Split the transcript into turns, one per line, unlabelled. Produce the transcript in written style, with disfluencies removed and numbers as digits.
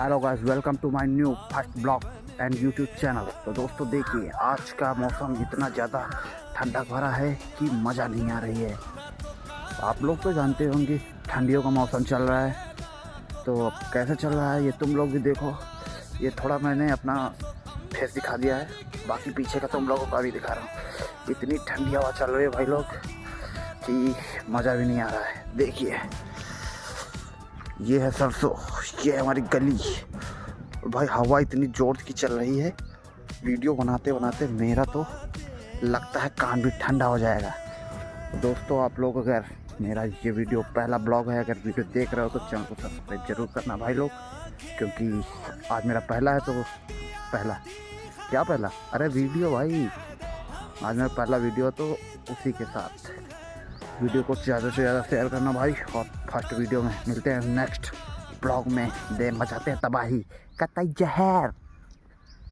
Hello guys, welcome to my new first blog and YouTube channel. तो दोस्तों देखिए, आज का मौसम इतना ज़्यादा ठंडा भरा है कि मज़ा नहीं आ रही है। आप लोग तो जानते होंगे ठंडियों का मौसम चल रहा है, तो अब कैसे चल रहा है ये तुम लोग भी देखो। ये थोड़ा मैंने अपना फेस दिखा दिया है, बाकी पीछे का तुम लोगों का भी दिखा रहा हूँ। इतनी ठंडी हवा चल रही है भाई लोग कि मज़ा भी नहीं आ रहा है। देखिए ये है सरसों, ये है हमारी गली। भाई हवा इतनी जोर की चल रही है, वीडियो बनाते बनाते मेरा तो लगता है कान भी ठंडा हो जाएगा। दोस्तों आप लोग अगर मेरा ये वीडियो पहला ब्लॉग है, अगर वीडियो देख रहे हो तो चैनल को सब्सक्राइब जरूर करना भाई लोग, क्योंकि आज मेरा पहला है। तो पहला क्या पहला, अरे वीडियो भाई, आज मेरा पहला वीडियो, तो उसी के साथ वीडियो को ज़्यादा से ज़्यादा शेयर करना भाई। और फर्स्ट वीडियो में मिलते हैं नेक्स्ट ब्लॉग में, दे मचाते हैं तबाही का जहर।